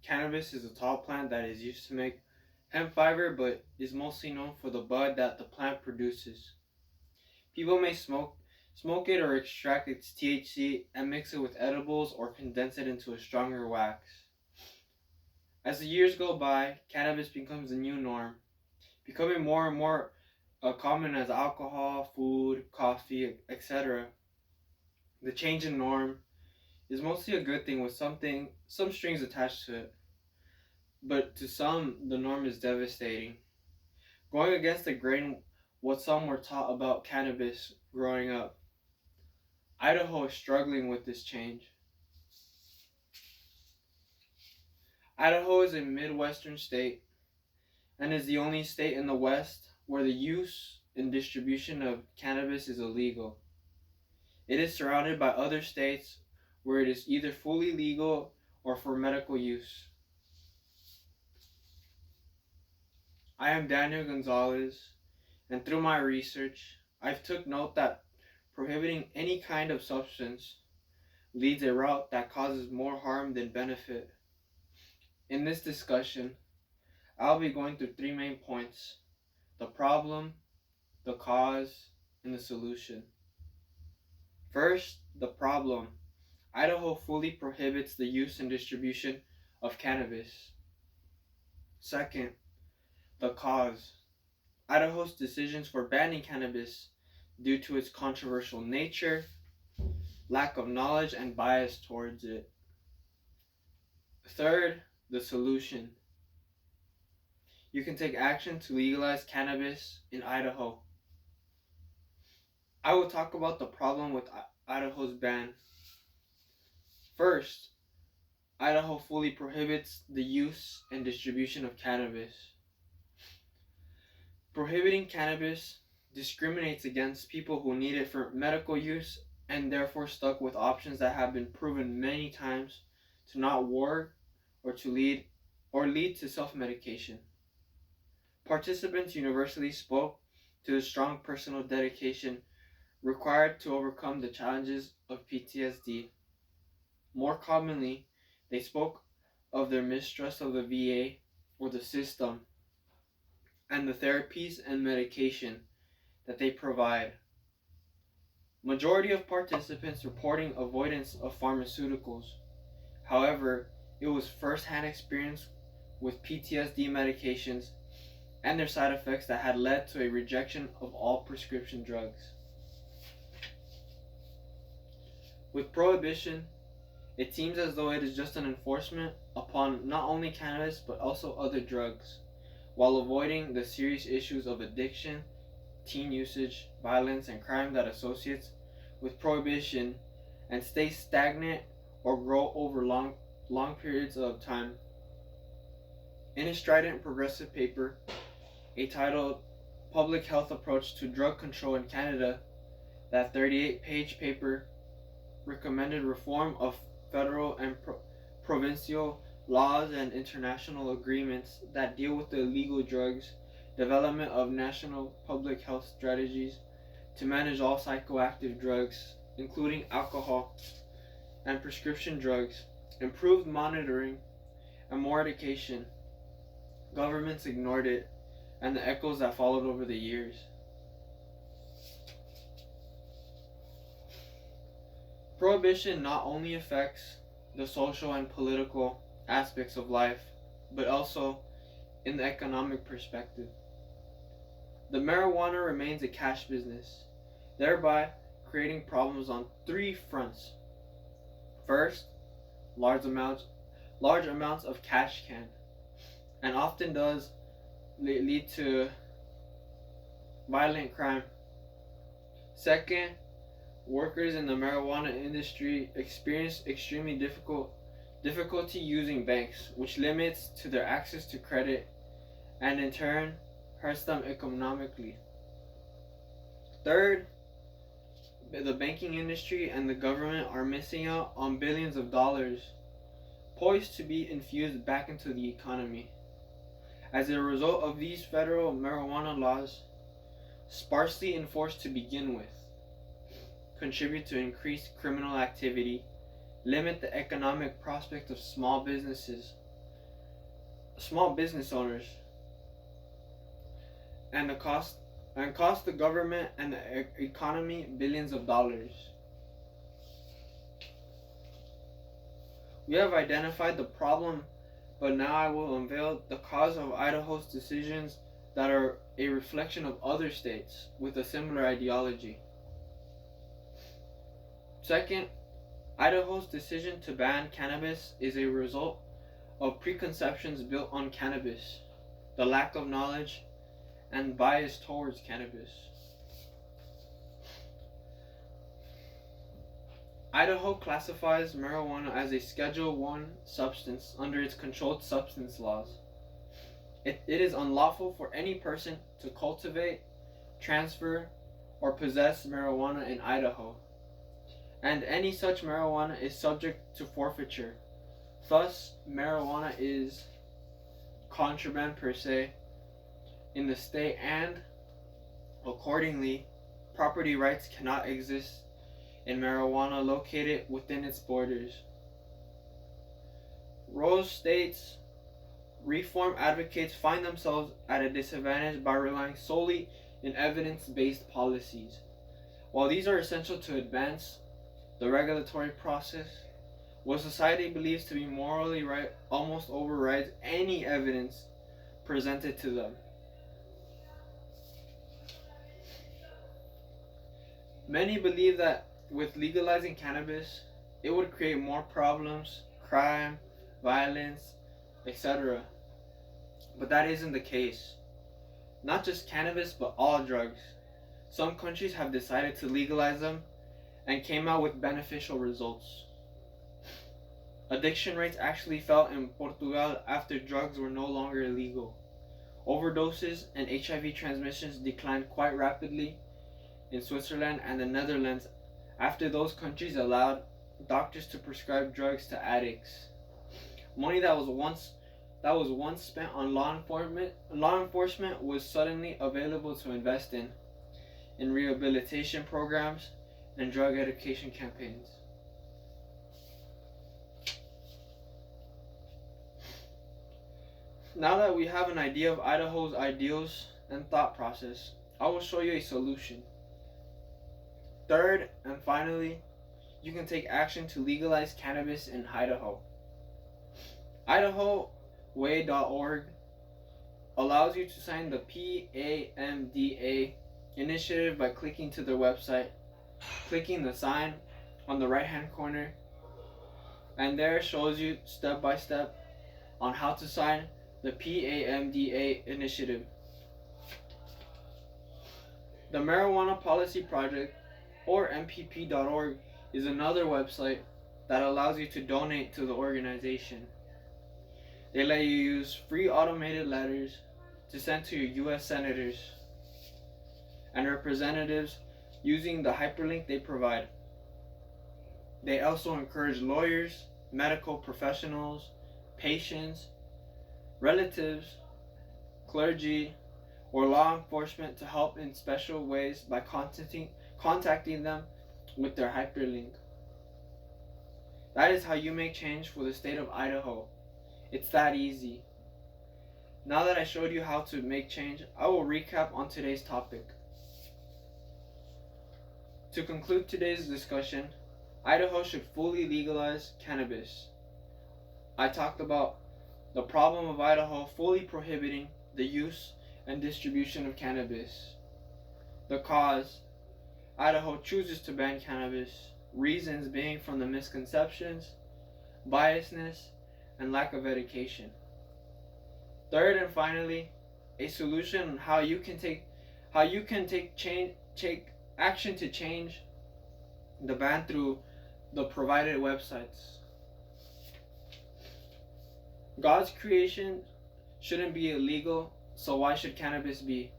cannabis is a tall plant that is used to make hemp fiber, but is mostly known for the bud that the plant produces. People may smoke it or extract its THC and mix it with edibles or condense it into a stronger wax. As the years go by, cannabis becomes the new norm, becoming more and more common as alcohol, food, coffee, etc. The change in norm is mostly a good thing with some strings attached to it, but to some, the norm is devastating. Going against the grain, what some were taught about cannabis growing up. Idaho is struggling with this change. Idaho is a Midwestern state and is the only state in the West where the use and distribution of cannabis is illegal. It is surrounded by other states where it is either fully legal or for medical use. I am Daniel Gonzalez, and through my research, I've took note that prohibiting any kind of substance leads a route that causes more harm than benefit. In this discussion, I'll be going through three main points: the problem, the cause, and the solution. First, the problem. Idaho fully prohibits the use and distribution of cannabis. Second, the cause. Idaho's decisions for banning cannabis due to its controversial nature, lack of knowledge, and bias towards it. Third, the solution. You can take action to legalize cannabis in Idaho. I will talk about the problem with Idaho's ban. First, Idaho fully prohibits the use and distribution of cannabis. Prohibiting cannabis discriminates against people who need it for medical use and therefore stuck with options that have been proven many times to not work or lead to self-medication. Participants universally spoke to the strong personal dedication required to overcome the challenges of PTSD. More commonly, they spoke of their mistrust of the VA or the system and the therapies and medication that they provide. Majority of participants reporting avoidance of pharmaceuticals. However, it was first-hand experience with PTSD medications and their side effects that had led to a rejection of all prescription drugs. With prohibition, it seems as though it is just an enforcement upon not only cannabis but also other drugs, while avoiding the serious issues of addiction, teen usage, violence, and crime that associates with prohibition and stay stagnant or grow over long periods of time. In a strident progressive paper, titled Public Health Approach to Drug Control in Canada, that 38-page paper recommended reform of federal and provincial laws and international agreements that deal with the illegal drugs, development of national public health strategies to manage all psychoactive drugs, including alcohol and prescription drugs, improved monitoring, and more education. Governments ignored it, and the echoes that followed over the years. Prohibition not only affects the social and political aspects of life, but also in the economic perspective. The marijuana remains a cash business, thereby creating problems on three fronts. First, large amounts of cash can, and often does lead to violent crime. Second, workers in the marijuana industry experience extremely difficulty using banks, which limits to their access to credit and in turn hurts them economically. Third, the banking industry and the government are missing out on billions of dollars poised to be infused back into the economy. As a result of these federal marijuana laws, sparsely enforced to begin with, contribute to increased criminal activity, limit the economic prospect of small businesses, small business owners and cost the government and the economy billions of dollars. We have identified the problem, but now I will unveil the cause of Idaho's decisions that are a reflection of other states with a similar ideology. Second, Idaho's decision to ban cannabis is a result of preconceptions built on cannabis, the lack of knowledge, and bias towards cannabis. Idaho classifies marijuana as a Schedule 1 substance under its controlled substance laws. It is unlawful for any person to cultivate, transfer, or possess marijuana in Idaho, and any such marijuana is subject to forfeiture. Thus, marijuana is contraband per se in the state, and accordingly, property rights cannot exist in marijuana located within its borders. Rose states reform advocates find themselves at a disadvantage by relying solely in evidence-based policies. While these are essential to advance the regulatory process, what society believes to be morally right almost overrides any evidence presented to them. Many believe that with legalizing cannabis, it would create more problems, crime, violence, etc. But that isn't the case. Not just cannabis, but all drugs. Some countries have decided to legalize them and came out with beneficial results. Addiction rates actually fell in Portugal after drugs were no longer illegal. Overdoses and HIV transmissions declined quite rapidly in Switzerland and the Netherlands after those countries allowed doctors to prescribe drugs to addicts. Money that was once spent on law enforcement was suddenly available to invest in rehabilitation programs and drug education campaigns. Now that we have an idea of Idaho's ideals and thought process, I will show you a solution. Third, and finally, you can take action to legalize cannabis in Idaho. IdahoWay.org allows you to sign the PAMDA initiative by clicking to their website, clicking the sign on the right hand corner, and there shows you step by step on how to sign the PAMDA initiative. The Marijuana Policy Project, or MPP.org, is another website that allows you to donate to the organization. They let you use free automated letters to send to your U.S. senators and representatives using the hyperlink they provide. They also encourage lawyers, medical professionals, patients, relatives, clergy, or law enforcement to help in special ways by contacting them with their hyperlink. That is how you make change for the state of Idaho. It's that easy. Now that I showed you how to make change, I will recap on today's topic. To conclude today's discussion, Idaho should fully legalize cannabis. I talked about the problem of Idaho fully prohibiting the use and distribution of cannabis. The cause: Idaho chooses to ban cannabis, reasons being from the misconceptions, biasness, and lack of education. Third and finally, a solution on how you can take action to change the ban through the provided websites. God's creation shouldn't be illegal, so why should cannabis be?